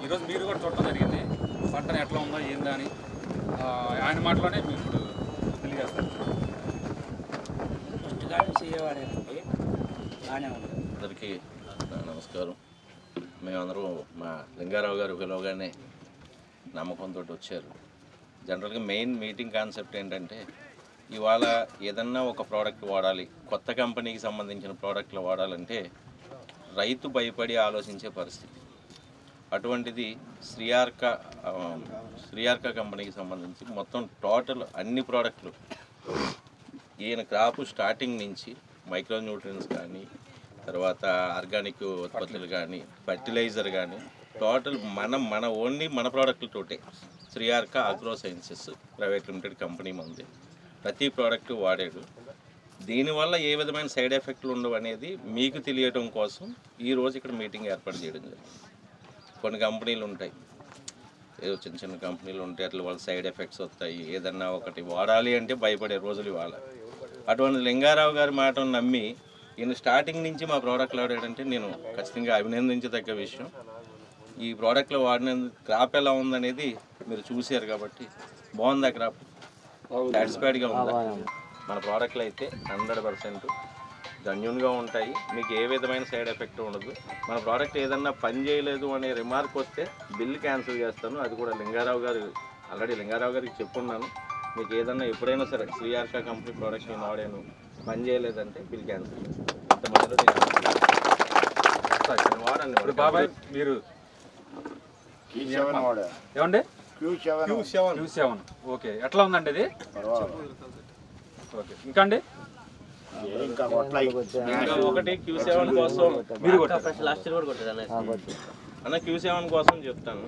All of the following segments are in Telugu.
ఈరోజు మీరు కూడా చూడటం జరిగింది పంటను ఎట్లా ఉందో ఏందా అని ఆయన మాటలోనే మీరు ఇప్పుడు తెలియజేస్తారు. అందరికీ నమస్కారం. మేమందరం మా లింగారావు గారు పిలవగానే నమ్మకంతో వచ్చారు. జనరల్గా మెయిన్ మీటింగ్ కాన్సెప్ట్ ఏంటంటే ఇవాళ ఏదన్నా ఒక ప్రోడక్ట్ వాడాలి, కొత్త కంపెనీకి సంబంధించిన ప్రోడక్ట్లు వాడాలంటే రైతు భయపడి ఆలోచించే పరిస్థితి. అటువంటిది శ్రీయార్క కంపెనీకి సంబంధించి మొత్తం టోటల్ అన్ని ప్రోడక్ట్లు ఈయన క్రాప్ స్టార్టింగ్ నుంచి మైక్రో న్యూట్రియన్స్ కానీ, తర్వాత ఆర్గానిక్ ఉత్పత్తులు కానీ, ఫర్టిలైజర్ కానీ టోటల్ మన ఓన్లీ మన ప్రోడక్ట్లతోటే Sriyarka agro sciences private limited company ఉంది. ప్రతి ప్రోడక్ట్ వాడాడు. దీనివల్ల ఏ విధమైన సైడ్ ఎఫెక్ట్లు ఉండవు అనేది మీకు తెలియటం కోసం ఈరోజు ఇక్కడ మీటింగ్ ఏర్పాటు చేయడం జరిగింది. కొన్ని కంపెనీలు ఉంటాయి, ఏదో చిన్న చిన్న కంపెనీలు ఉంటాయి, అట్లా వాళ్ళ సైడ్ ఎఫెక్ట్స్ వస్తాయి, ఏదన్నా ఒకటి వాడాలి అంటే భయపడే రోజులు ఇవాళ. అటువంటి లింగారావు గారి మాటను నమ్మి ఈయన స్టార్టింగ్ నుంచి మా ప్రోడక్ట్లు వాడాడంటే నేను ఖచ్చితంగా అభినందించదగ్గ విషయం. ఈ ప్రోడక్ట్లు వాడినందుకు క్రాప్ ఎలా ఉందనేది మీరు చూశారు కాబట్టి బాగుందా, క్రాప్ సాటిస్ఫైడ్గా ఉందా? మన ప్రోడక్ట్లు అయితే 100% జెన్యూన్గా ఉంటాయి, మీకు ఏ విధమైన సైడ్ ఎఫెక్ట్ ఉండదు. మన ప్రోడక్ట్ ఏదన్నా పని చేయలేదు అనే రిమార్క్ వస్తే బిల్ క్యాన్సిల్ చేస్తాను. అది కూడా లింగారావు గారికి చెప్పున్నాను. మీకు ఏదన్నా ఎప్పుడైనా సరే శ్రీయార్క కంపెనీ ప్రోడక్ట్ నేను వాడాను, పని చేయలేదంటే బిల్ క్యాన్సిల్ చేస్తాను. ఇంత మధ్యలో వాడండి బాబాయ్. మీరు ఏమండి Q7 ఓకే, ఎట్లా ఉందండి ఇది? ఓకే, ఇంకా అండి ఒకటి Q7 కోసం మీరు అన్న Q7 కోసం చెప్తాను.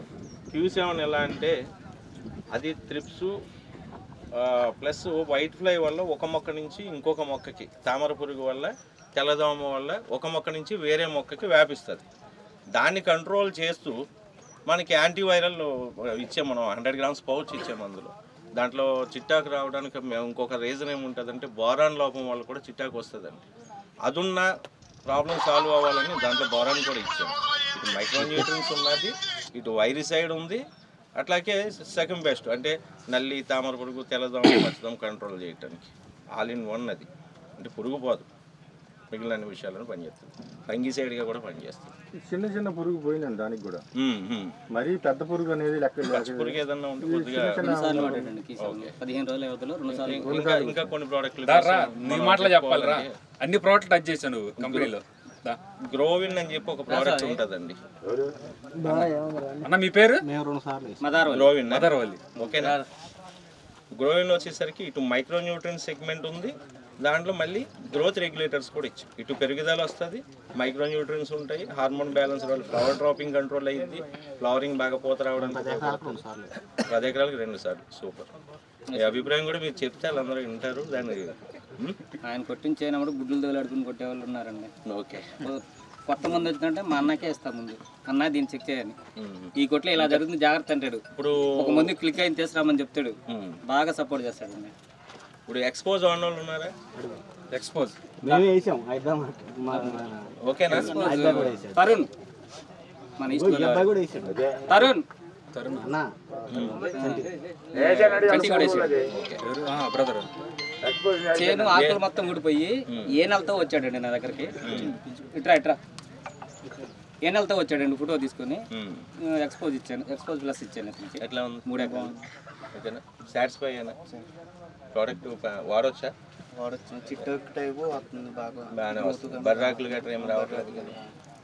Q7 ఎలా అంటే అది త్రిప్స్ ప్లస్ వైట్ ఫ్లై వల్ల ఒక మొక్క నుంచి ఇంకొక మొక్కకి, తామర పురుగు వల్ల, తెల్లదోమ వల్ల ఒక మొక్క నుంచి వేరే మొక్కకి వ్యాపిస్తుంది. దాన్ని కంట్రోల్ చేస్తూ మనకి యాంటీవైరల్ ఇచ్చాం. మనం 100 grams పౌచ్ ఇచ్చాము. అందులో దాంట్లో చిట్టాకు రావడానికి ఇంకొక రీజన్ ఏముంటుందంటే బోరాన్ లోపం వల్ల కూడా చిట్టాకు వస్తుందండి. అదున్న ప్రాబ్లం సాల్వ్ అవ్వాలని దాంట్లో బోరాన్ కూడా ఇచ్చాము. ఇటు మైక్రో న్యూట్రియన్స్ ఉన్నది, ఇటు వైరిసైడ్ ఉంది, అట్లాగే సెకండ్ బెస్ట్ అంటే నల్లి, తామర పురుగు, తెల్లదోమ, పచ్చదోమ కంట్రోల్ చేయడానికి ఆల్ ఇన్ వన్. అది అంటే పురుగు పోదు. మిగిలిన అన్ని విషయాలను పనిచేస్తుంది. ఫంగిసైడ్గా కూడా పనిచేస్తుంది. చిన్న చిన్న పురుగు పోయిందండి దానికి కూడా. మరి పెద్ద పురుగు అనేది లెక్క పురుగు ఏదన్నా ఉంటే కొద్దిగా 15 రోజుల వ్యవధిలో 2 సార్లు ఇంకా కొన్ని ప్రోడక్ట్లు నీ మాటలో చెప్పాలరా, అన్ని ప్రోడక్ట్లు టచ్ చేశాను నువ్వు కంపెనీలో. గ్రోవిన్ అని చెప్పి ఒక ప్రోడక్ట్ ఉంటుందండి అన్న. మీ పేరు? గ్రోవిన్. ఓకేనా? గ్రోవిన్ వచ్చేసరికి ఇటు మైక్రో న్యూట్రియన్ సెగ్మెంట్ ఉంది, దాంట్లో మళ్ళీ గ్రోత్ రెగ్యులేటర్స్ కూడా ఇచ్చి ఇటు పెరుగుదల వస్తుంది, మైక్రో న్యూట్రియన్స్ ఉంటాయి, హార్మోన్ బ్యాలెన్స్ వల్ల ఫ్లవర్ డ్రాపింగ్ కంట్రోల్ అయ్యింది, ఫ్లవరింగ్ బాగా పూత రావడానికి 10 ఎకరాలకు 2 సార్లు. సూపర్. ఈ అభిప్రాయం కూడా మీరు చెప్తే వాళ్ళందరూ వింటారు. దాన్ని ఆయన కొట్టించేనప్పుడు గుడ్లు తోలాడుకుని కొట్టేవాళ్ళు ఉన్నారండి. ఓకే. కొత్త మంది వచ్చిందంటే మా అన్నకే ఇస్తాం ముందు, అన్న దీన్ని చెక్ చేయని, ఈ కొట్లో ఇలా జరుగుతుంది జాగ్రత్త అంటాడు. ఇప్పుడు ఒక ముందు క్లిక్ అయిన తీసుకురామని చెప్తాడు, బాగా సపోర్ట్ చేస్తాడండి. ఇప్పుడు ఎక్స్పోజ్ ఆన్ వాళ్ళు ఉన్నారా? ఎక్స్పోజ్ ఓకేనా? తరుణ్ మన తరుణ్ బ్రదర్ చేను ఆకులు మొత్తం ఊడిపోయి ఏ నెలతో వచ్చాడండి నా దగ్గరికి. ఇట్రా ఏ నెలతో వచ్చాడండి, ఫోటో తీసుకొని ఎక్స్పోజ్ ఇచ్చాను, ఎక్స్పోజ్ ప్లస్ ఇచ్చాను. ఎట్లా ఉంది? 3 ఎకరాలు. ఓకేనా? సాటిస్ఫై అయ్యానా? ప్రోడక్ట్ వాడొచ్చా? చిట్టు టైపు వస్తుంది, బాగానే వస్తుంది. బర్రాకులు గట్రా ఏం రావట్లేదు కదా,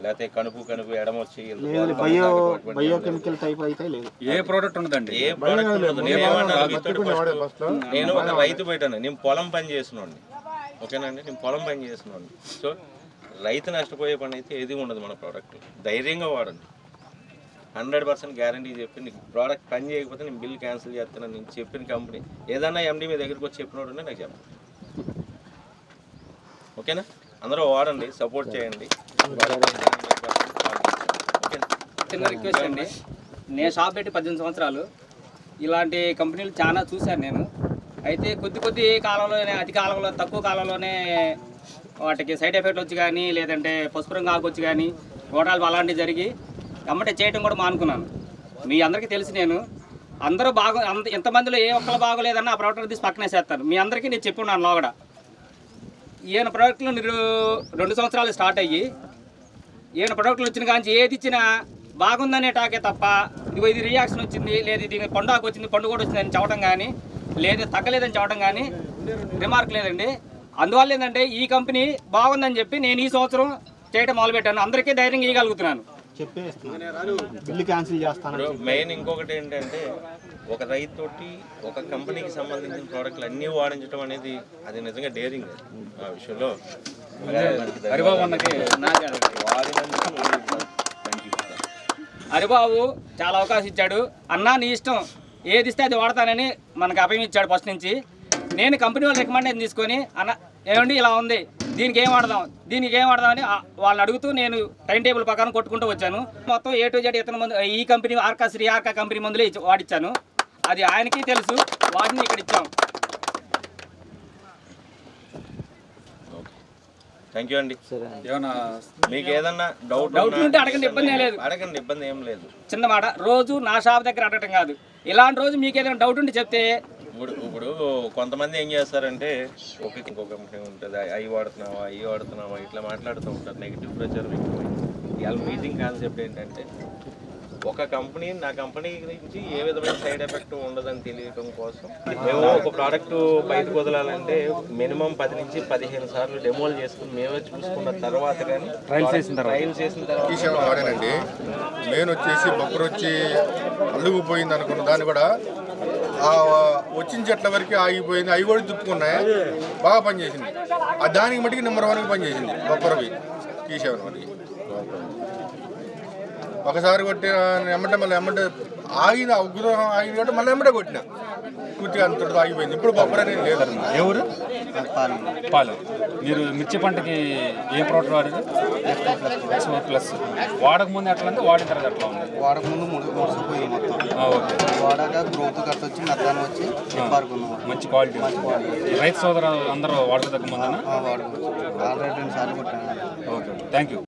లేకపోతే కనుపు ఎడమొచ్చి బయోకెమికల్ టైప్ అయితే లేదు. ఏ ప్రోడక్ట్ ఉండదండి. ఏ ప్రోడక్ట్ ఉండదు. నేను ఒక రైతు పెట్టాను, నేను పొలం పని చేస్తున్నాను. ఓకేనా అండి? నేను పొలం పని చేస్తున్నాను. సో రైతు నష్టపోయే పని అయితే ఏది ఉండదు మన ప్రోడక్ట్. ధైర్యంగా వాడండి. 100% గ్యారంటీ చెప్పి నీకు ప్రోడక్ట్ పని చేయకపోతే నేను బిల్ క్యాన్సిల్ చేస్తాను. నేను చెప్పిన కంపెనీ ఏదన్నా ఎండి మీ దగ్గరికి వచ్చి చెప్పినోడు నాకు చెప్పండి. ఓకేనా? అందరూ వాడండి, సపోర్ట్ చేయండి. చిన్న రిక్వెస్ట్ అండి, నేను షాప్ పెట్టి 18 సంవత్సరాలు, ఇలాంటి కంపెనీలు చాలా చూశాను నేను. అయితే కొద్ది కాలంలోనే, అతి కాలంలో, తక్కువ కాలంలోనే వాటికి సైడ్ ఎఫెక్ట్ వచ్చి కానీ, లేదంటే పసుపు రంగు ఆకొచ్చి కానీ, రోటాలు అలాంటివి జరిగి అమ్మటే చేయటం కూడా మానుకున్నాను. మీ అందరికీ తెలిసి నేను అందరూ ఎంతమందిలో ఏ ఒక్కరు బాగోలేదన్నా ఆ ప్రోడక్ట్ తీసి పక్కనే చేస్తాను. మీ అందరికీ నేను చెప్పున్నాను లోగడ. ఈయన ప్రోడక్ట్లు 2 సంవత్సరాలు స్టార్ట్ అయ్యి ఈయన ప్రోడక్ట్లు వచ్చిన కానీ ఏది ఇచ్చినా బాగుందనే టాకే తప్ప ఇది రియాక్షన్ వచ్చింది, లేదు దీని పండుగ వచ్చింది, పండుగ కూడా వచ్చిందని చెప్పడం కానీ, లేదు తగ్గలేదని చెప్పడం కానీ రిమార్క్ లేదండి. అందువల్ల ఏంటంటే ఈ కంపెనీ బాగుందని చెప్పి నేను ఈ సంవత్సరం చేయడం మొదలుపెట్టాను. అందరికీ ధైర్యంగా ఇవ్వగలుగుతున్నాను. మెయిన్ ఇంకొకటి ఏంటంటే, ఒక రైతు తోటి ఒక కంపెనీకి సంబంధించిన ప్రోడక్ట్లు అన్నీ వాడించడం అనేది అది నిజంగా డేరింగ్. ఆ విషయంలో హరిబాబు చాలా అవకాశం ఇచ్చాడు. అన్నా నీ ఇష్టం, ఏది ఇస్తే అది వాడతానని మనకు అభయం ఇచ్చాడు ఫస్ట్ నుంచి. నేను కంపెనీ వాళ్ళు రికమెండేషన్ తీసుకొని, అన్న ఏమండి ఇలా ఉంది, దీనికి ఏం వాడదాం అని వాళ్ళని అడుగుతూ నేను టైం టేబుల్ ప్రకారం కొట్టుకుంటూ వచ్చాను. మొత్తం A to Z ఇతను మందు, ఈ కంపెనీ ఆర్కా కంపెనీ మందులే వాడిచ్చాను. అది ఆయనకి తెలుసు, వాటిని ఇక్కడ ఇచ్చాం. థ్యాంక్ యూ అండి. ఏమన్నా మీకు ఏదన్నా డౌట్ ఉంటే అడగండి, ఇబ్బంది ఏం లేదు. అడగండి, ఇబ్బంది ఏం లేదు. చిన్న మాట, రోజు నా షాప్ దగ్గర అడగటం కాదు, ఇలాంటి రోజు మీకు ఏదైనా డౌట్ ఉంటే చెప్తే. ఇప్పుడు కొంతమంది ఏం చేస్తారంటే ఇంకో కంపెనీ ఉంటుంది, అవి వాడుతున్నావా ఇట్లా మాట్లాడుతూ ఉంటారు. నెగిటివ్ ప్రచారం ఎక్కువైంది. ఇవాళ మీటింగ్ కాన్సెప్ట్ ఏంటంటే, ఒక కంపెనీ నా కంపెనీ గురించి ఏ విధమైన సైడ్ ఎఫెక్ట్ ఉండదని తెలియడం కోసం మేము ఒక ప్రోడక్ట్ బయటకు వదలాలంటే మినిమం 10 నుంచి 15 సార్లు డెమోలు చేసుకుని మేమే చూసుకున్న తర్వాత కానీ ట్రయల్ చేసిన తర్వాత వాడానండి. మెయిన్ వచ్చేసి బొబ్బరు వచ్చి అల్లుగుపోయింది అనుకున్న దాన్ని కూడా వచ్చిన చెట్ల వరకు ఆగిపోయింది, అవి కూడా తుప్పుకున్నాయి, బాగా పనిచేసింది. దానికి మటుకు నెంబర్ 1కి పనిచేసింది బొబ్బరవి తీసేవని మనకి. ఒకసారి కొట్టిన మళ్ళీ ఆగింది, ఆ ఉగ్రహం ఆగింది కాబట్టి మళ్ళీ కొట్టిన పూర్తిగా అంతటితో ఆగిపోయింది. ఇప్పుడు బొబ్బర అనేది లేదు. ఎవరు పాలు? మీరు మిర్చి పంటకి ఏ ప్రోడక్ట్ వాడారు? ప్లస్. వాడక ముందు ఎట్లా ఉంది, వాడిన తర్వాత ఎట్లా ఉంది? వాడక ముందు ముడిసిపోయి మొత్తం, వాడాక గ్రోత్ కట్ వచ్చి మెత్తాన్ని వచ్చి మంచి క్వాలిటీ. రైతు సోదరు అందరూ వాడుకోదగ్గ ముందు వాడుకోవచ్చు. ఆల్రెడీ 2 సార్లు కొట్టాను. Okay, thank you.